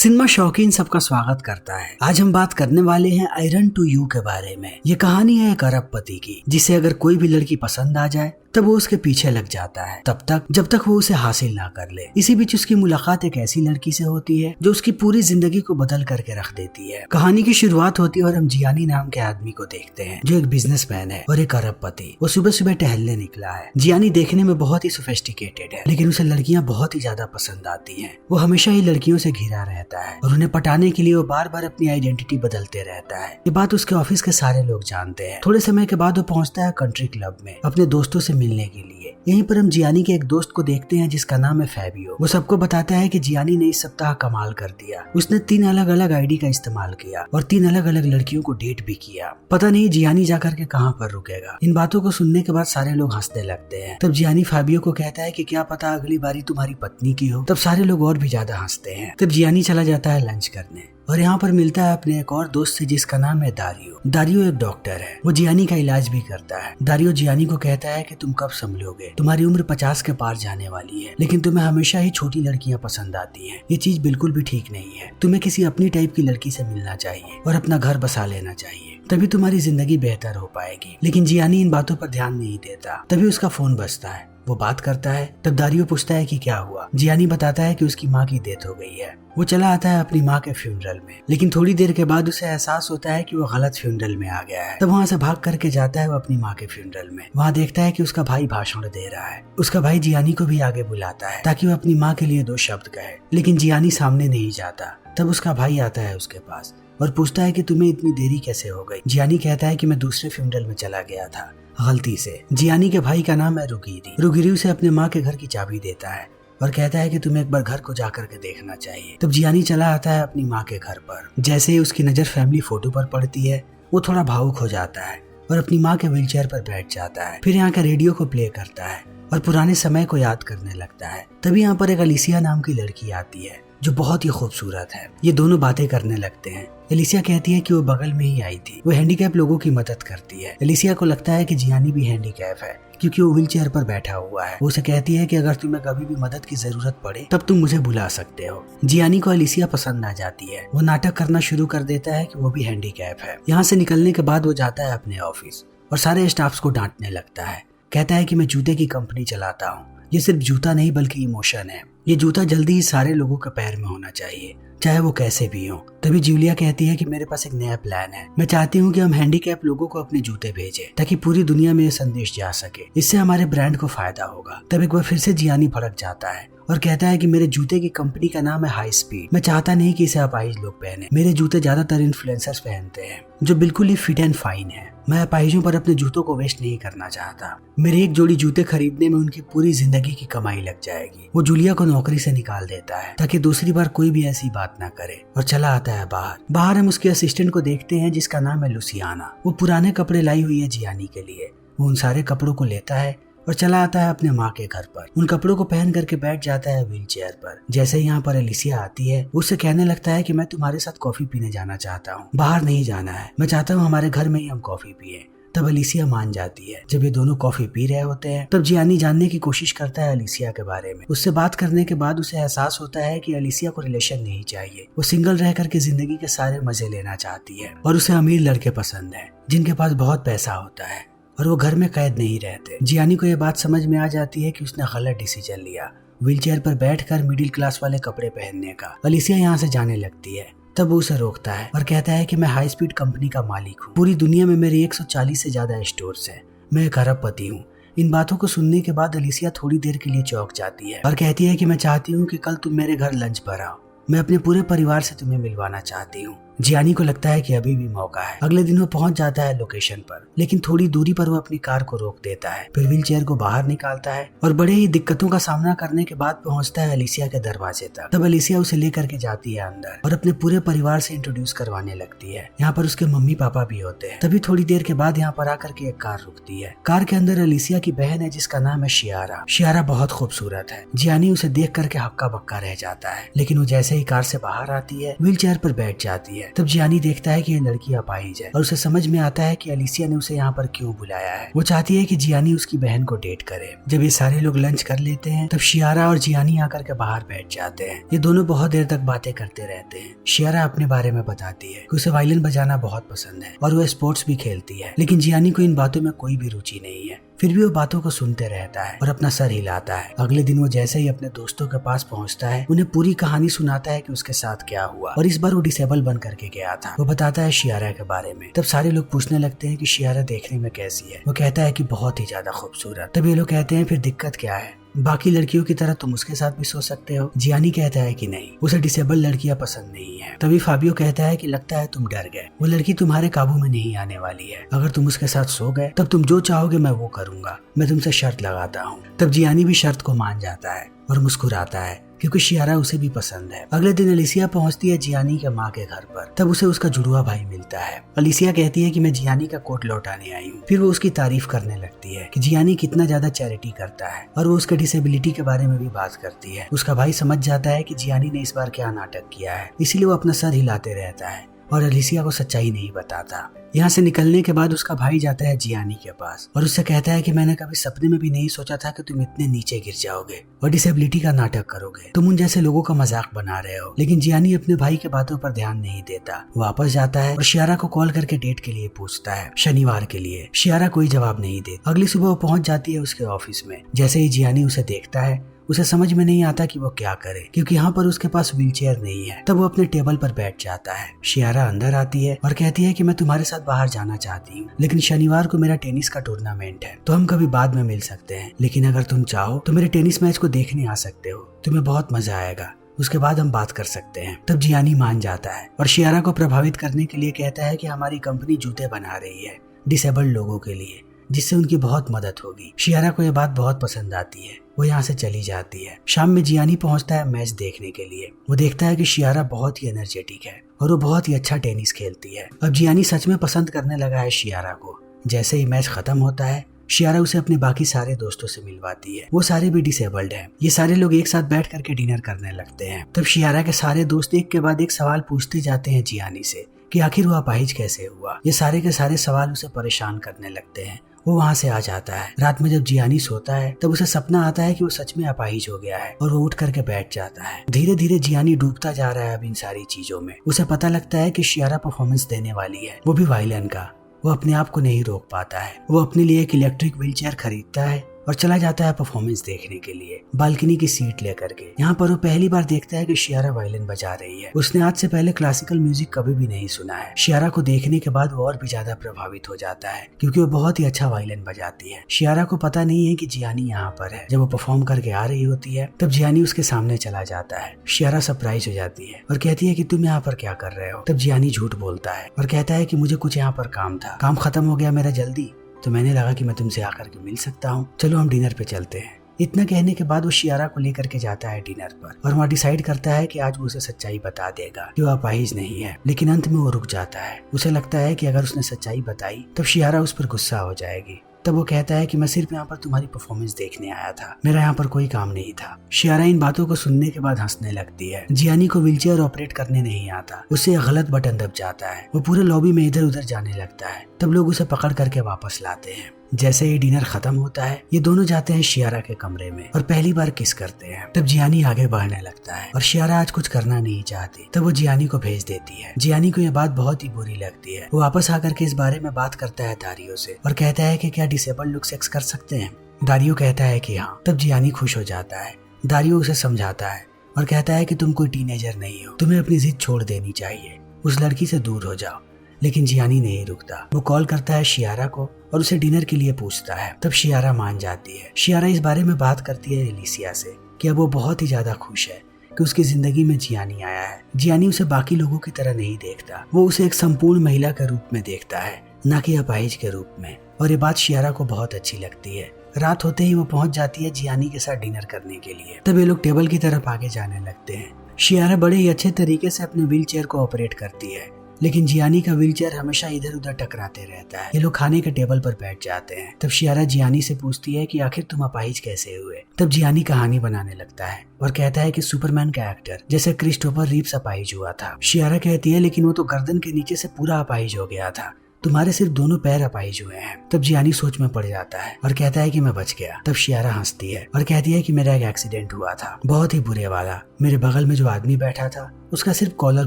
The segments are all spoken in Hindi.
सिनेमा शौकीन सबका स्वागत करता है। आज हम बात करने वाले हैं आयरन टू यू के बारे में। ये कहानी है एक अरबपति की, जिसे अगर कोई भी लड़की पसंद आ जाए तब वो उसके पीछे लग जाता है तब तक जब तक वो उसे हासिल ना कर ले। इसी बीच उसकी मुलाकात एक ऐसी लड़की से होती है जो उसकी पूरी जिंदगी को बदल करके रख देती है। कहानी की शुरुआत होती है और हम जियानी नाम के आदमी को देखते हैं जो एक बिजनेसमैन है और एक अरबपति। वो सुबह सुबह टहलने निकला है। जियानी देखने में बहुत ही सोफिस्टिकेटेड है, लेकिन उसे लड़कियां बहुत ही ज्यादा पसंद आती है। वो हमेशा ही लड़कियों से घिरा रहता है और उन्हें पटाने के लिए वो बार बार अपनी आइडेंटिटी बदलते रहता है। ये बात उसके ऑफिस के सारे लोग जानते हैं। थोड़े समय के बाद वो पहुंचता है कंट्री क्लब में अपने दोस्तों से मिलने के लिए। यहीं पर हम जियानी के एक दोस्त को देखते हैं जिसका नाम है फैबियो। वो सबको बताता है कि जियानी ने इस सप्ताह कमाल कर दिया। उसने 3 अलग अलग आईडी का इस्तेमाल किया और 3 अलग अलग लड़कियों को डेट भी किया। पता नहीं जियानी जाकर के कहाँ पर रुकेगा। इन बातों को सुनने के बाद सारे लोग हंसने लगते हैं। तब जियानी फैबियो को कहता है कि क्या पता अगली बारी तुम्हारी पत्नी की हो। तब सारे लोग और भी ज्यादा हंसते हैं। तब जियानी चला जाता है लंच करने और यहाँ पर मिलता है अपने एक और दोस्त से जिसका नाम है दारियो। दारियो एक डॉक्टर है। वो जियानी का इलाज भी करता है। दारियो जियानी को कहता है कि तुम कब संभलोगे, तुम्हारी उम्र 50 के पार जाने वाली है, लेकिन तुम्हें हमेशा ही छोटी लड़कियां पसंद आती हैं। ये चीज बिल्कुल भी ठीक नहीं है। तुम्हें किसी अपनी टाइप की लड़की से मिलना चाहिए और अपना घर बसा लेना चाहिए, तभी तुम्हारी जिंदगी बेहतर हो पाएगी। लेकिन जियानी इन बातों पर ध्यान नहीं देता। तभी उसका फोन बजता है। वो बात करता है। तब दारियो पूछता है कि क्या हुआ। जियानी बताता है कि उसकी माँ की डेथ हो गई है। वो चला आता है अपनी माँ के फ्यूनरल में, लेकिन थोड़ी देर के बाद उसे एहसास होता है कि वो गलत फ्यूनरल में आ गया है। तब वहाँ से भाग करके जाता है वो अपनी माँ के फ्यूनरल में। वहाँ देखता है कि उसका भाई भाषण दे रहा है। उसका भाई जियानी को भी आगे बुलाता है ताकि वो अपनी माँ के लिए 2 शब्द कहे, लेकिन जियानी सामने नहीं जाता। तब उसका भाई आता है उसके पास और पूछता है कि तुम्हें इतनी देरी कैसे हो गई। जियानी कहता है कि मैं दूसरे फ्यूनरल में चला गया था गलती से। जियानी के भाई का नाम है रुगिरी। रुगिरी उसे अपने माँ के घर की चाबी देता है और कहता है कि तुम्हें एक बार घर को जाकर के देखना चाहिए। तब जियानी चला आता है अपनी माँ के घर पर। जैसे ही उसकी नजर फैमिली फोटो पर पड़ती है वो थोड़ा भावुक हो जाता है और अपनी माँ के व्हीलचेयर पर बैठ जाता है। फिर यहाँ के रेडियो को प्ले करता है और पुराने समय को याद करने लगता है। तभी यहाँ पर एक अलिसिया नाम की लड़की आती है जो बहुत ही खूबसूरत है। ये दोनों बातें करने लगते हैं। एलिसिया कहती है कि वो बगल में ही आई थी। वो हैंडीकैप लोगों की मदद करती है। एलिसिया को लगता है कि जियानी भी हैंडीकैप है क्योंकि वो व्हीलचेयर पर बैठा हुआ है। वो उसे कहती है कि अगर तुम्हें कभी भी मदद की जरूरत पड़े तब तुम मुझे बुला सकते हो। जियानी को एलिसिया पसंद आ जाती है। वो नाटक करना शुरू कर देता है कि वो भी हैंडीकैप है। यहाँ से निकलने के बाद वो जाता है अपने ऑफिस और सारे स्टाफ्स को डांटने लगता है। कहता है कि मैं जूते की कंपनी चलाता हूँ। ये सिर्फ जूता नहीं बल्कि इमोशन है। ये जूता जल्दी ही सारे लोगों के पैर में होना चाहिए, चाहे वो कैसे भी हो। तभी जूलिया कहती है कि मेरे पास एक नया प्लान है। मैं चाहती हूँ कि हम हैंडीकैप लोगों को अपने जूते भेजें ताकि पूरी दुनिया में ये संदेश जा सके। इससे हमारे ब्रांड को फायदा होगा। तब एक बार फिर से जियानी भड़क जाता है और कहता है कि मेरे जूते की कंपनी का नाम है हाई स्पीड। मैं चाहता नहीं कि इसे अपाहिज लोग पहने। मेरे जूते ज्यादातर इन्फ्लुएंसर्स पहनते हैं जो बिल्कुल ही फिट एंड फाइन है। मैं अपाहिजों पर अपने जूतों को वेस्ट नहीं करना चाहता। मेरे एक जोड़ी जूते खरीदने में उनकी पूरी जिंदगी की कमाई लग जाएगी। वो जूलिया को नौकरी से निकाल देता है ताकि दूसरी बार कोई भी ऐसी बात ना करे और चला आता है बाहर हम उसके असिस्टेंट को देखते हैं जिसका नाम है लुसियाना। वो पुराने कपड़े लाई हुई है जियानी के लिए। वो उन सारे कपड़ों को लेता है और चला आता है अपने माँ के घर पर। उन कपड़ों को पहन करके बैठ जाता है व्हीलचेयर पर। जैसे ही यहाँ पर एलिसिया आती है उससे कहने लगता है कि मैं तुम्हारे साथ कॉफी पीने जाना चाहता हूँ। बाहर नहीं जाना है, मैं चाहता हूँ हमारे घर में ही हम कॉफी पिए। तब एलिसिया मान जाती है। जब ये दोनों कॉफी पी रहे होते हैं तब जियानी जानने की कोशिश करता है एलिसिया के बारे में। उससे बात करने के बाद उसे एहसास होता है कि एलिसिया को रिलेशन नहीं चाहिए। वो सिंगल रह करके जिंदगी के सारे मजे लेना चाहती है और उसे अमीर लड़के पसंद है जिनके पास बहुत पैसा होता है और वो घर में कैद नहीं रहते। जियानी को ये बात समझ में आ जाती है कि उसने गलत डिसीजन लिया व्हीलचेयर पर बैठकर मिडिल क्लास वाले कपड़े पहनने का। एलिसिया यहाँ से जाने लगती है। तब वो उसे रोकता है और कहता है कि मैं हाई स्पीड कंपनी का मालिक हूँ। पूरी दुनिया में मेरे 140 से ज्यादा स्टोर्स हैं। मैं एक अरबपति हूँ। इन बातों को सुनने के बाद एलिसिया थोड़ी देर के लिए चौंक जाती है और कहती है कि मैं चाहती हूँ कि कल तुम मेरे घर लंच पर आओ। मैं अपने पूरे परिवार से तुम्हें मिलवाना चाहती हूँ। जियानी को लगता है कि अभी भी मौका है। अगले दिन वो पहुंच जाता है लोकेशन पर, लेकिन थोड़ी दूरी पर वो अपनी कार को रोक देता है। फिर व्हीलचेयर को बाहर निकालता है और बड़े ही दिक्कतों का सामना करने के बाद पहुंचता है एलिसिया के दरवाजे तक। तब एलिसिया उसे लेकर के जाती है अंदर और अपने पूरे परिवार से इंट्रोड्यूस करवाने लगती है। यहाँ पर उसके मम्मी पापा भी होते हैं। तभी थोड़ी देर के बाद यहाँ पर आकर के एक कार रुकती है। कार के अंदर एलिसिया की बहन है जिसका नाम है शियारा। शियारा बहुत खूबसूरत है। जियानी उसे देख करके हक्का बक्का रह जाता है, लेकिन वो जैसे ही कार से बाहर आती है व्हीलचेयर पर बैठ जाती है तब जियानी देखता है कि ये लड़की अपाहिज है और उसे समझ में आता है कि अलिसिया ने उसे यहाँ पर क्यों बुलाया है। वो चाहती है कि जियानी उसकी बहन को डेट करे। जब ये सारे लोग लंच कर लेते हैं तब शियारा और जियानी आकर के बाहर बैठ जाते हैं। ये दोनों बहुत देर तक बातें करते रहते हैं। शियारा अपने बारे में बताती है कि उसे वायलिन बजाना बहुत पसंद है और वो स्पोर्ट्स भी खेलती है, लेकिन जियानी को इन बातों में कोई भी रुचि नहीं है। फिर भी वो बातों को सुनते रहता है और अपना सर हिलाता है। अगले दिन वो जैसे ही अपने दोस्तों के पास पहुंचता है उन्हें पूरी कहानी सुनाता है कि उसके साथ क्या हुआ और इस बार वो डिसेबल बन करके गया था। वो बताता है शियारा के बारे में। तब सारे लोग पूछने लगते हैं कि शियारा देखने में कैसी है। वो कहता है कि बहुत ही ज्यादा खूबसूरत। तब ये लोग कहते हैं फिर दिक्कत क्या है, बाकी लड़कियों की तरह तुम उसके साथ भी सो सकते हो। जियानी कहता है कि नहीं, उसे डिसेबल लड़कियां पसंद नहीं है। तभी फाबियो कहता है कि लगता है तुम डर गए, वो लड़की तुम्हारे काबू में नहीं आने वाली है। अगर तुम उसके साथ सो गए तब तुम जो चाहोगे मैं वो करूंगा, मैं तुमसे शर्त लगाता हूँ। तब जियानी भी शर्त को मान जाता है और मुस्कुराता है क्योंकि शियारा उसे भी पसंद है। अगले दिन अलिसिया पहुंचती है जियानी के माँ के घर पर। तब उसे उसका जुड़वा भाई मिलता है। अलिसिया कहती है कि मैं जियानी का कोट लौटाने आई हूँ। फिर वो उसकी तारीफ करने लगती है कि जियानी कितना ज्यादा चैरिटी करता है और वो उसके डिसेबिलिटी के बारे में भी बात करती है। उसका भाई समझ जाता है कि जियानी ने इस बार क्या नाटक किया है, इसीलिए वो अपना सर हिलाते रहता है और अलिसिया को सच्चाई नहीं बताता। यहाँ से निकलने के बाद उसका भाई जाता है जियानी के पास और उससे कहता है कि मैंने कभी सपने में भी नहीं सोचा था कि तुम इतने नीचे गिर जाओगे और डिसेबिलिटी का नाटक करोगे। तुम उन जैसे लोगों का मजाक बना रहे हो। लेकिन जियानी अपने भाई के बातों पर ध्यान नहीं देता। वापस जाता है और शियारा को कॉल करके डेट के लिए पूछता है, शनिवार के लिए। शियारा कोई जवाब नहीं देती। अगली सुबह वो पहुंच जाती है उसके ऑफिस में। जैसे ही जियानी उसे देखता है उसे समझ में नहीं आता कि वो क्या करे, क्योंकि यहाँ पर उसके पास व्हीलचेयर नहीं है। तब वो अपने टेबल पर बैठ जाता है। शियारा अंदर आती है और कहती है कि मैं तुम्हारे साथ बाहर जाना चाहती हूँ, लेकिन शनिवार को मेरा टेनिस का टूर्नामेंट है, तो हम कभी बाद में मिल सकते हैं। लेकिन अगर तुम चाहो तो मेरे टेनिस मैच को देखने आ सकते हो, तुम्हें बहुत मजा आएगा, उसके बाद हम बात कर सकते हैं। तब जियानी मान जाता है और शियारा को प्रभावित करने के लिए कहता है कि हमारी कंपनी जूते बना रही है डिसेबल्ड लोगों के लिए, जिससे उनकी बहुत मदद होगी। शियारा को यह बात बहुत पसंद आती है। वो यहाँ से चली जाती है। शाम में जियानी पहुंचता है मैच देखने के लिए। वो देखता है कि शियारा बहुत ही एनर्जेटिक है और वो बहुत ही अच्छा टेनिस खेलती है। अब जियानी सच में पसंद करने लगा है शियारा को। जैसे ही मैच खत्म होता है शियारा उसे अपने बाकी सारे दोस्तों से मिलवाती है। वो सारे भी डिसेबल्ड हैं। ये सारे लोग एक साथ बैठ करके डिनर करने लगते हैं। तब शियारा के सारे दोस्त एक के बाद एक सवाल पूछते जाते हैं जियानी से कि आखिर वो अपाहिज कैसे हुआ। ये सारे के सारे सवाल उसे परेशान करने लगते हैं। वो वहाँ से आ जाता है। रात में जब जियानी सोता है तब उसे सपना आता है कि वो सच में अपाहिज हो गया है और वो उठ करके बैठ जाता है। धीरे धीरे जियानी डूबता जा रहा है अब इन सारी चीजों में। उसे पता लगता है कि शियारा परफॉर्मेंस देने वाली है, वो भी वायलिन का। वो अपने आप को नहीं रोक पाता है। वो अपने लिए एक इलेक्ट्रिक व्हीलचेयर खरीदता है और चला जाता है परफॉर्मेंस देखने के लिए, बालकनी की सीट लेकर के। यहाँ पर वो पहली बार देखता है कि शियारा वायलिन बजा रही है। उसने आज से पहले क्लासिकल म्यूजिक कभी भी नहीं सुना है। शियारा को देखने के बाद वो और भी ज्यादा प्रभावित हो जाता है क्योंकि वो बहुत ही अच्छा वायलिन बजाती है। शियारा को पता नहीं है कि जियानी यहाँ पर है। जब वो परफॉर्म करके आ रही होती है तब जियानी उसके सामने चला जाता है। शियारा सरप्राइज हो जाती है और कहती है कि तुम यहाँ पर क्या कर रहे हो। तब जियानी झूठ बोलता है और कहता है कि मुझे कुछ यहाँ पर काम था, काम खत्म हो गया मेरा जल्दी, तो मैंने लगा कि मैं तुमसे आकर के मिल सकता हूँ, चलो हम डिनर पे चलते हैं। इतना कहने के बाद वो शियारा को लेकर के जाता है डिनर पर और वहाँ डिसाइड करता है कि आज वो उसे सच्चाई बता देगा कि वो अपाहिज नहीं है। लेकिन अंत में वो रुक जाता है। उसे लगता है कि अगर उसने सच्चाई बताई तब शियारा उस पर गुस्सा हो जाएगी। तब वो कहता है कि मैं सिर्फ यहाँ पर तुम्हारी परफॉर्मेंस देखने आया था, मेरा यहाँ पर कोई काम नहीं था। शियारा इन बातों को सुनने के बाद हंसने लगती है। जियानी को व्हीलचेयर ऑपरेट करने नहीं आता, उससे गलत बटन दब जाता है। वो पूरे लॉबी में इधर उधर जाने लगता है। तब लोग उसे पकड़ करके वापस लाते हैं। जैसे ही डिनर खत्म होता है ये दोनों जाते हैं शियारा के कमरे में और पहली बार किस करते हैं। तब जियानी आगे बढ़ने लगता है और शियारा आज कुछ करना नहीं चाहती। तब वो जियानी को भेज देती है। जियानी को यह बात बहुत ही बुरी लगती है। वो वापस आकर के इस बारे में बात करता है दारियो से और कहता है कि क्या डिसेबल्ड लोग सेक्स कर सकते हैं। दारियो कहता है कि हाँ। तब जियानी खुश हो जाता है। दारियो उसे समझाता है और कहता है कि तुम कोई टीनेजर नहीं हो, तुम्हें अपनी जिद छोड़ देनी चाहिए, उस लड़की से दूर हो जाओ। लेकिन जियानी नहीं रुकता। वो कॉल करता है शियारा को और उसे डिनर के लिए पूछता है। तब शियारा मान जाती है। शियारा इस बारे में बात करती है एलिसिया से कि अब वो बहुत ही ज्यादा खुश है कि उसकी जिंदगी में जियानी आया है। जियानी उसे बाकी लोगों की तरह नहीं देखता, वो उसे एक संपूर्ण महिला के रूप में देखता है, न कि अपाहिज के रूप में। और ये बात शियारा को बहुत अच्छी लगती है। रात होते ही वो पहुंच जाती है जियानी के साथ डिनर करने के लिए। तब ये लोग टेबल की तरफ आगे जाने लगते हैं। शियारा बड़े ही अच्छे तरीके से अपने व्हील चेयर को ऑपरेट करती है लेकिन जियानी का व्हीलचेयर हमेशा इधर उधर टकराते रहता है। ये लोग खाने के टेबल पर बैठ जाते हैं। तब शियारा जियानी से पूछती है कि आखिर तुम अपाहिज कैसे हुए। तब जियानी कहानी बनाने लगता है और कहता है कि सुपरमैन का एक्टर जैसे क्रिस्टोफर रीव्स अपाहिज हुआ था। शियारा कहती है लेकिन वो तो गर्दन के नीचे से पूरा अपाहिज हो गया था, तुम्हारे सिर्फ दोनों पैर अपाहिज हुए हैं। तब जियानी सोच में पड़ जाता है और कहता है कि मैं बच गया। तब शियारा हंसती है और कहती है कि मेरा एक एक्सीडेंट हुआ था, बहुत ही बुरे वाला। मेरे बगल में जो आदमी बैठा था उसका सिर्फ कॉलर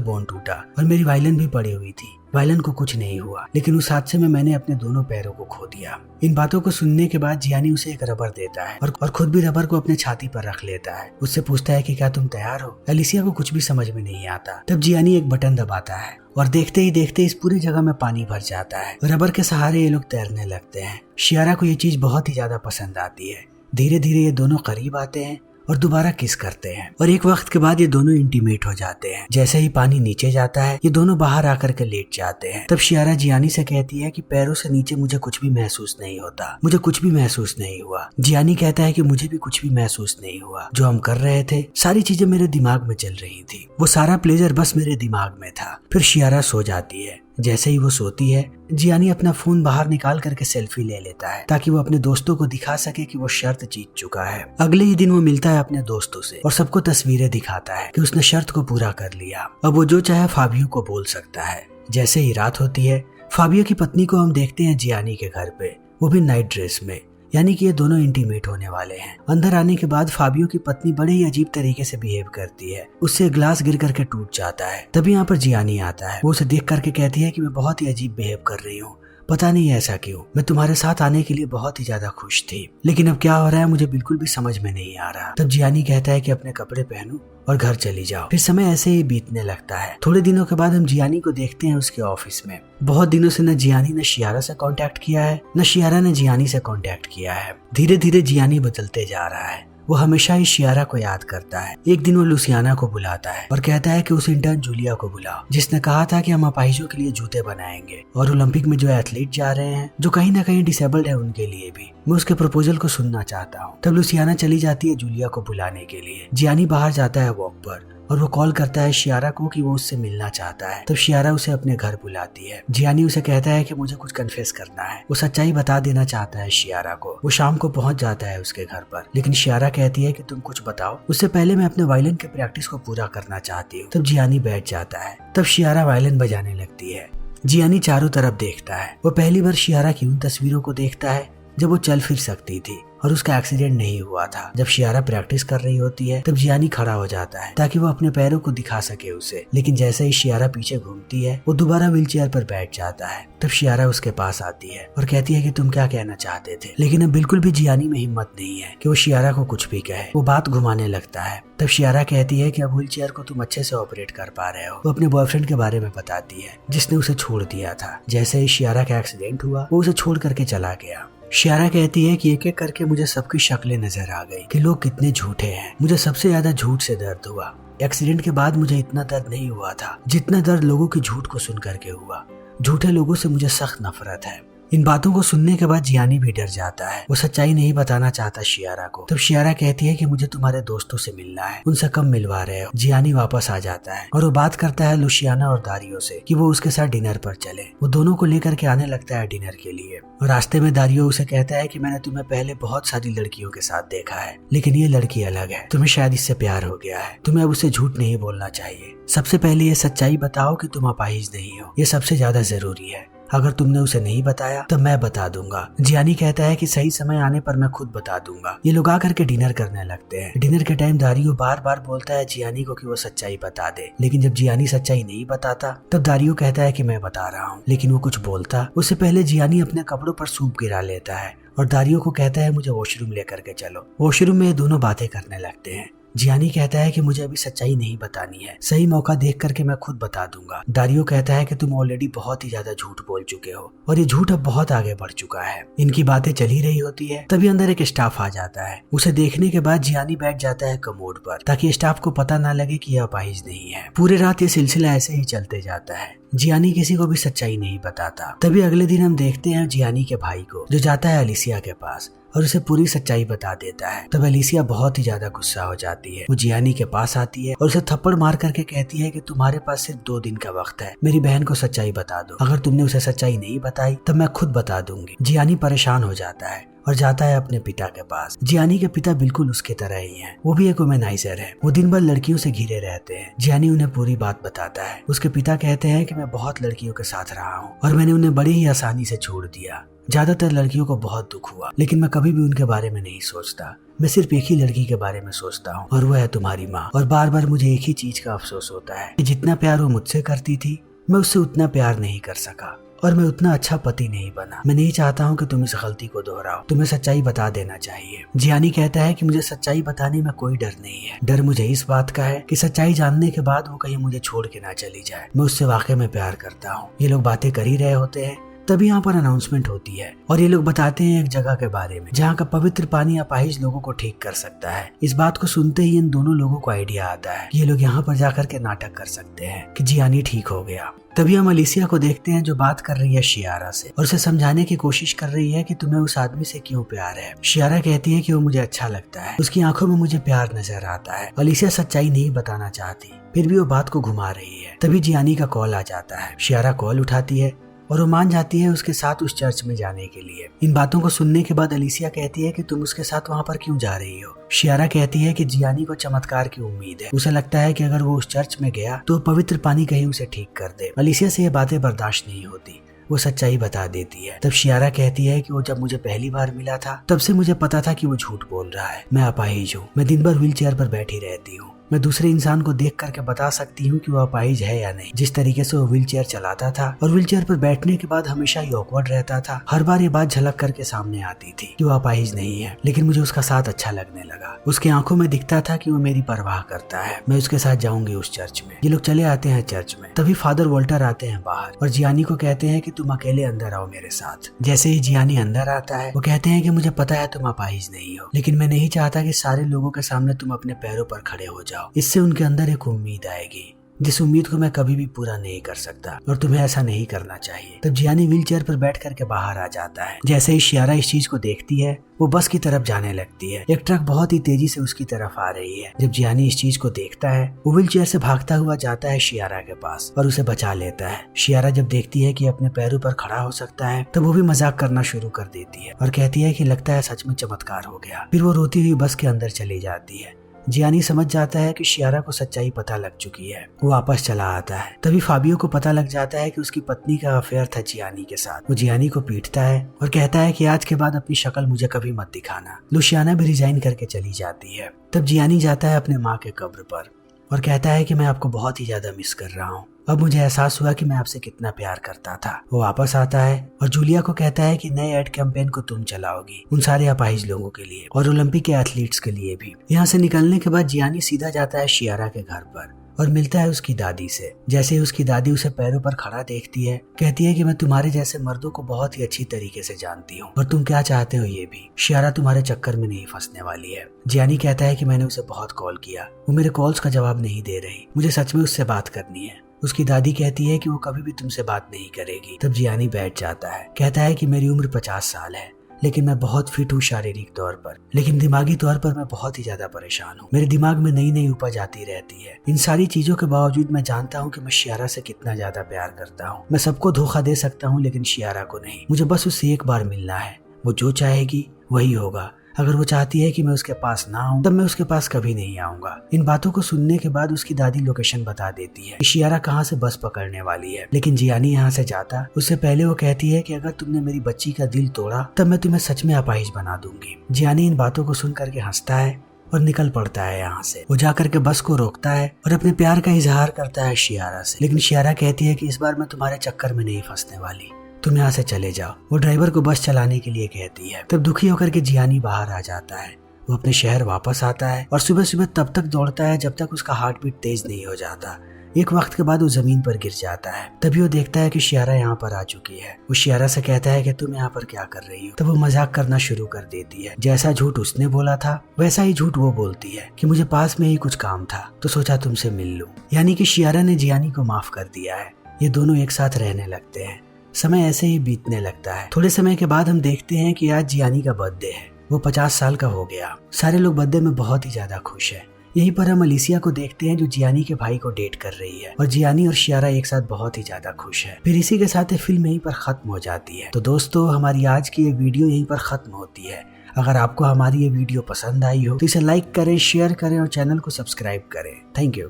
बोन टूटा और मेरी वायलिन भी पड़ी हुई थी। वायलिन को कुछ नहीं हुआ, लेकिन उस हादसे में मैंने अपने दोनों पैरों को खो दिया। इन बातों को सुनने के बाद जियानी उसे एक रबर देता है और खुद भी रबर को अपने छाती पर रख लेता है। उससे पूछता है कि क्या तुम तैयार हो। एलिसिया को कुछ भी समझ में नहीं आता। तब जियानी एक बटन दबाता है और देखते ही देखते इस पूरी जगह में पानी भर जाता है। रबर के सहारे ये लोग तैरने लगते हैं। शियारा को ये चीज बहुत ही ज्यादा पसंद आती है। धीरे धीरे ये दोनों करीब आते हैं और दोबारा किस करते हैं और एक वक्त के बाद ये दोनों इंटीमेट हो जाते हैं। जैसे ही पानी नीचे जाता है ये दोनों बाहर आकर के लेट जाते हैं। तब शियारा जियानी से कहती है कि पैरों से नीचे मुझे कुछ भी महसूस नहीं होता, मुझे कुछ भी महसूस नहीं हुआ। जियानी कहता है कि मुझे भी कुछ भी महसूस नहीं हुआ। जो हम कर रहे थे सारी चीजें मेरे दिमाग में चल रही थी, वो सारा प्लेजर बस मेरे दिमाग में था। फिर शियारा सो जाती है। जैसे ही वो सोती है जियानी अपना फोन बाहर निकाल करके सेल्फी ले लेता है ताकि वो अपने दोस्तों को दिखा सके कि वो शर्त जीत चुका है। अगले ही दिन वो मिलता है अपने दोस्तों से और सबको तस्वीरें दिखाता है कि उसने शर्त को पूरा कर लिया। अब वो जो चाहे फाबियो को बोल सकता है। जैसे ही रात होती है फाबियो की पत्नी को हम देखते हैं जियानी के घर पे, वो भी नाइट ड्रेस में, यानी कि ये दोनों इंटीमेट होने वाले हैं। अंदर आने के बाद फाबियो की पत्नी बड़े ही अजीब तरीके से बिहेव करती है। उससे ग्लास गिर करके टूट जाता है। तभी यहाँ पर जियानी आता है। वो उसे देख करके कहती है कि मैं बहुत ही अजीब बिहेव कर रही हूँ, पता नहीं ऐसा क्यों। मैं तुम्हारे साथ आने के लिए बहुत ही ज्यादा खुश थी, लेकिन अब क्या हो रहा है मुझे बिल्कुल भी समझ में नहीं आ रहा। तब जियानी कहता है कि अपने कपड़े पहनो और घर चली जाओ। फिर समय ऐसे ही बीतने लगता है। थोड़े दिनों के बाद हम जियानी को देखते हैं उसके ऑफिस में। बहुत दिनों से न जियानी ने शियारा से कांटेक्ट किया है, न शियारा ने जियानी से कांटेक्ट किया है। धीरे धीरे जियानी बदलते जा रहा है। वो हमेशा ही शियारा को याद करता है। एक दिन वो लुसियाना को बुलाता है और कहता है कि उस इंटर्न जूलिया को बुलाओ जिसने कहा था कि हम अपाहिजों के लिए जूते बनाएंगे और ओलंपिक में जो एथलीट जा रहे हैं जो कहीं ना कहीं डिसेबल्ड है उनके लिए भी। मैं उसके प्रपोजल को सुनना चाहता हूँ। तब लुसियाना चली जाती है जूलिया को बुलाने के लिए। जियानी बाहर जाता है वॉक पर और वो कॉल करता है शियारा को कि वो उससे मिलना चाहता है। तब शियारा उसे अपने घर बुलाती है। जियानी उसे कहता है कि मुझे कुछ कन्फेस करना है। वो सच्चाई बता देना चाहता है शियारा को। वो शाम को पहुंच जाता है उसके घर पर, लेकिन शियारा कहती है कि तुम कुछ बताओ, उससे पहले मैं अपने वायलिन के प्रैक्टिस को पूरा करना चाहती हूँ। तब जियानी बैठ जाता है। तब शियारा वायलिन बजाने लगती है। जियानी चारों तरफ देखता है। वो पहली बार शियारा की उन तस्वीरों को देखता है जब वो चल फिर सकती थी और उसका एक्सीडेंट नहीं हुआ था। जब शियारा प्रैक्टिस कर रही होती है तब जियानी खड़ा हो जाता है ताकि वो अपने पैरों को दिखा सके उसे, लेकिन जैसे ही शियारा पीछे घूमती है वो दोबारा व्हीलचेयर पर बैठ जाता है। तब शियारा उसके पास आती है और कहती है कि तुम क्या कहना चाहते थे, लेकिन अब बिल्कुल भी जियानी में हिम्मत नहीं है कि वो शियारा को कुछ भी कहे। वो बात घुमाने लगता है। तब शियारा कहती है कि अब व्हीलचेयर को तुम अच्छे से ऑपरेट कर पा रहे हो। वो अपने बॉयफ्रेंड के बारे में बताती है जिसने उसे छोड़ दिया था। जैसे ही शियारा का एक्सीडेंट हुआ वो उसे छोड़ करके चला गया। शियारा कहती है कि एक एक करके मुझे सबकी शक्लें नजर आ गई कि लोग कितने झूठे हैं। मुझे सबसे ज्यादा झूठ से दर्द हुआ। एक्सीडेंट के बाद मुझे इतना दर्द नहीं हुआ था जितना दर्द लोगों की झूठ को सुन करके हुआ। झूठे लोगों से मुझे सख्त नफरत है। इन बातों को सुनने के बाद जियानी भी डर जाता है। वो सच्चाई नहीं बताना चाहता शियारा को। तब शियारा कहती है कि मुझे तुम्हारे दोस्तों से मिलना है, उनसे कब मिलवा रहे हो। जियानी वापस आ जाता है और वो बात करता है लुसियाना और दारियो से कि वो उसके साथ डिनर पर चले। वो दोनों को लेकर के आने लगता है डिनर के लिए और रास्ते में दारियो उसे कहता है कि मैंने तुम्हें पहले बहुत सारी लड़कियों के साथ देखा है, लेकिन ये लड़की अलग है। तुम्हें शायद इससे प्यार हो गया है। तुम्हें अब उसे झूठ नहीं बोलना चाहिए। सबसे पहले ये सच्चाई बताओ कि तुम अपाहिज नहीं हो, ये सबसे ज्यादा जरूरी है। अगर तुमने उसे नहीं बताया तो मैं बता दूंगा। जियानी कहता है कि सही समय आने पर मैं खुद बता दूंगा। ये लोग आकर के डिनर करने लगते हैं। डिनर के टाइम दारियो बार बार बोलता है जियानी को कि वो सच्चाई बता दे, लेकिन जब जियानी सच्चाई नहीं बताता तब दारियो कहता है कि मैं बता रहा हूँ, लेकिन वो कुछ बोलता उससे पहले जियानी अपने कपड़ों पर सूप गिरा लेता है और दारियो को कहता है मुझे वॉशरूम लेकर के चलो। वॉशरूम में ये दोनों बातें करने लगते हैं। जियानी कहता है कि मुझे अभी सच्चाई नहीं बतानी है, सही मौका देख करके मैं खुद बता दूंगा। दारियो कहता है कि तुम ऑलरेडी बहुत ही ज्यादा झूठ बोल चुके हो और ये झूठ अब बहुत आगे बढ़ चुका है। इनकी बातें चल ही रही होती है तभी अंदर एक स्टाफ आ जाता है। उसे देखने के बाद जियानी बैठ जाता है कमोड पर ताकि स्टाफ को पता ना लगे कि यह अपाहिज नहीं है। पूरी रात ये सिलसिला ऐसे ही चलते जाता है। जियानी किसी को भी सच्चाई नहीं बताता। तभी अगले दिन हम देखते हैं जियानी के भाई को जो जाता है एलिसिया के पास और उसे पूरी सच्चाई बता देता है। तब एलिसिया बहुत ही ज्यादा गुस्सा हो जाती है। वो जियानी के पास आती है और उसे थप्पड़ मार करके कहती है कि तुम्हारे पास सिर्फ 2 दिन का वक्त है, मेरी बहन को सच्चाई बता दो। अगर तुमने उसे सच्चाई नहीं बताई तब मैं खुद बता दूंगी। जियानी परेशान हो जाता है और जाता है अपने पिता के पास। जियानी के पिता बिल्कुल उसके तरह ही हैं। वो भी एक वुमेनाइजर है। वो दिन भर लड़कियों से घिरे रहते हैं। जियानी उन्हें पूरी बात बताता है। उसके पिता कहते हैं कि मैं बहुत लड़कियों के साथ रहा हूँ और मैंने उन्हें बड़ी ही आसानी से छोड़ दिया। ज्यादातर लड़कियों को बहुत दुख हुआ, लेकिन मैं कभी भी उनके बारे में नहीं सोचता। मैं सिर्फ एक ही लड़की के बारे में सोचता हूँ और वो है तुम्हारी माँ। और बार बार मुझे एक ही चीज का अफसोस होता है कि जितना प्यार वो मुझसे करती थी, मैं उससे उतना प्यार नहीं कर सका और मैं उतना अच्छा पति नहीं बना। मैं नहीं चाहता हूँ कि तुम इस गलती को दोहराओ। तुम्हें सच्चाई बता देना चाहिए। जियानी कहता है कि मुझे सच्चाई बताने में कोई डर नहीं है। डर मुझे इस बात का है कि सच्चाई जानने के बाद वो कहीं मुझे छोड़ के ना चली जाए। मैं उससे वाकई में प्यार करता हूँ। ये लोग बातें कर ही रहे होते हैं, तभी यहाँ पर अनाउंसमेंट होती है और ये लोग बताते हैं एक जगह के बारे में जहाँ का पवित्र पानी अपाहिज लोगों को ठीक कर सकता है। इस बात को सुनते ही इन दोनों लोगों को आइडिया आता है ये लोग यहाँ पर जाकर के नाटक कर सकते हैं कि जियानी ठीक हो गया। तभी हम एलिसिया को देखते हैं जो बात कर रही है शियारा से और उसे समझाने की कोशिश कर रही है कि तुम्हें उस आदमी से क्यों प्यार है। शियारा कहती है कि वो मुझे अच्छा लगता है, उसकी आंखों में मुझे प्यार नजर आता है। एलिसिया सच्चाई नहीं बताना चाहती, फिर भी वो बात को घुमा रही है। तभी जियानी का कॉल आ जाता है। शियारा कॉल उठाती है और वो मान जाती है उसके साथ उस चर्च में जाने के लिए। इन बातों को सुनने के बाद एलिसिया कहती है कि तुम उसके साथ वहाँ पर क्यों जा रही हो। शियारा कहती है कि जियानी को चमत्कार की उम्मीद है। उसे लगता है कि अगर वो उस चर्च में गया तो पवित्र पानी कहीं उसे ठीक कर दे। एलिसिया से ये बातें बर्दाश्त नहीं होती, वो सच्चाई बता देती है। तब शियारा कहती है कि वो जब मुझे पहली बार मिला था तब से मुझे पता था कि वो झूठ बोल रहा है। मैं अपाहिज हूँ, मैं दिन भर व्हील चेयर पर बैठी रहती हूँ। मैं दूसरे इंसान को देख करके बता सकती हूँ कि वो अपाहिज है या नहीं। जिस तरीके से वो व्हील चेयर चलाता था और व्हील चेयर पर बैठने के बाद हमेशा ही ऑकवर्ड रहता था, हर बार ये बात झलक करके सामने आती थी कि वो अपाहिज नहीं है। लेकिन मुझे उसका साथ अच्छा लगने लगा। उसकी आंखों में दिखता था कि वो मेरी परवाह करता है। मैं उसके साथ जाऊंगी उस चर्च में। ये लोग चले आते हैं चर्च में। तभी फादर वोल्टर आते हैं बाहर और जियानी को कहते हैं कि तुम अकेले अंदर आओ मेरे साथ। जैसे ही जियानी अंदर आता है वो कहते हैं कि मुझे पता है तुम अपाहिज नहीं हो, लेकिन मैं नहीं चाहता कि सारे लोगों के सामने तुम अपने पैरों पर खड़े हो जाओ। इससे उनके अंदर एक उम्मीद आएगी जिस उम्मीद को मैं कभी भी पूरा नहीं कर सकता और तुम्हें ऐसा नहीं करना चाहिए। तब जियानी व्हील चेयर पर बैठ करके बाहर आ जाता है। जैसे ही शियारा इस चीज को देखती है वो बस की तरफ जाने लगती है। एक ट्रक बहुत ही तेजी से उसकी तरफ आ रही है। जब जियानी इस चीज को देखता है वो व्हील चेयर से भागता हुआ जाता है शियारा के पास और उसे बचा लेता है। शियारा जब देखती है कि अपने पैरों पर खड़ा हो सकता है तब वो भी मजाक करना शुरू कर देती है और कहती है कि लगता है सच में चमत्कार हो गया। फिर वो रोती हुई बस के अंदर चली जाती है। जियानी समझ जाता है कि शियारा को सच्चाई पता लग चुकी है। वो वापस चला आता है। तभी फाबियो को पता लग जाता है कि उसकी पत्नी का अफेयर था जियानी के साथ। वो जियानी को पीटता है और कहता है कि आज के बाद अपनी शक्ल मुझे कभी मत दिखाना। लुशियाना भी रिजाइन करके चली जाती है। तब जियानी जाता है अपने माँ के कब्र पर और कहता है कि मैं आपको बहुत ही ज्यादा मिस कर रहा हूँ। अब मुझे एहसास हुआ कि मैं आपसे कितना प्यार करता था। वो वापस आता है और जूलिया को कहता है कि नए एड कैंपेन को तुम चलाओगी उन सारे अपाहिज लोगों के लिए और ओलंपिक के एथलीट्स के लिए भी। यहाँ से निकलने के बाद जियानी सीधा जाता है शियारा के घर पर और मिलता है उसकी दादी से। जैसे ही उसकी दादी उसे पैरों पर खड़ा देखती है कहती है कि मैं तुम्हारे जैसे मर्दों को बहुत ही अच्छी तरीके से जानती हूँ और तुम क्या चाहते हो ये भी। शियारा तुम्हारे चक्कर में नहीं फंसने वाली है। जियानी कहता है कि मैंने उसे बहुत कॉल किया, वो मेरे कॉल्स का जवाब नहीं दे रही, मुझे सच में उससे बात करनी है। उसकी दादी कहती है कि वो कभी भी तुमसे बात नहीं करेगी। तब जियानी बैठ जाता है। कहता है कि मेरी उम्र 50 साल है लेकिन मैं बहुत फिट हूँ शारीरिक तौर पर, लेकिन दिमागी तौर पर मैं बहुत ही ज्यादा परेशान हूँ। मेरे दिमाग में नई नई उपज आती रहती है। इन सारी चीजों के बावजूद मैं जानता हूँ कि मैं शियारा से कितना ज्यादा प्यार करता हूँ। मैं सबको धोखा दे सकता हूँ लेकिन शियारा को नहीं। मुझे बस उससे एक बार मिलना है। वो जो चाहेगी वही होगा। अगर वो चाहती है कि मैं उसके पास ना आऊं तब मैं उसके पास कभी नहीं आऊंगा। इन बातों को सुनने के बाद उसकी दादी लोकेशन बता देती है कि शियारा कहाँ से बस पकड़ने वाली है। लेकिन जियानी यहाँ से जाता उससे पहले वो कहती है कि अगर तुमने मेरी बच्ची का दिल तोड़ा तब मैं तुम्हें सच में अपाहिज बना दूंगी। जियानी इन बातों को सुन करके हंसता है और निकल पड़ता है यहाँ से। वो जाकर के बस को रोकता है और अपने प्यार का इजहार करता है शियारा से। लेकिन शियारा कहती है कि इस बार मैं तुम्हारे चक्कर में नहीं फंसने वाली, तुम यहाँ से चले जाओ। वो ड्राइवर को बस चलाने के लिए कहती है। तब दुखी होकर के जियानी बाहर आ जाता है। वो अपने शहर वापस आता है और सुबह सुबह तब तक दौड़ता है जब तक उसका हार्ट बीट तेज नहीं हो जाता। एक वक्त के बाद वो जमीन पर गिर जाता है। तभी वो देखता है कि शियारा यहाँ पर आ चुकी है। वो शियारा से कहता है कि तुम यहाँ पर क्या कर रही हो। तब वो मजाक करना शुरू कर देती है। जैसा झूठ उसने बोला था वैसा ही झूठ वो बोलती है कि मुझे पास में ही कुछ काम था तो सोचा तुमसे मिल लूं। यानी कि शियारा ने जियानी को माफ कर दिया है। ये दोनों एक साथ रहने लगते हैं। समय ऐसे ही बीतने लगता है। थोड़े समय के बाद हम देखते हैं कि आज जियानी का बर्थडे है। वो 50 साल का हो गया। सारे लोग बर्थडे में बहुत ही ज्यादा खुश है। यहीं पर हम अलीसिया को देखते हैं जो जियानी के भाई को डेट कर रही है और जियानी और शियारा एक साथ बहुत ही ज्यादा खुश है। फिर इसी के साथ ये फिल्म यहीं पर खत्म हो जाती है। तो दोस्तों, हमारी आज की ये वीडियो यहीं पर खत्म होती है। अगर आपको हमारी ये वीडियो पसंद आई हो तो इसे लाइक करें, शेयर करें और चैनल को सब्सक्राइब करें। Thank you.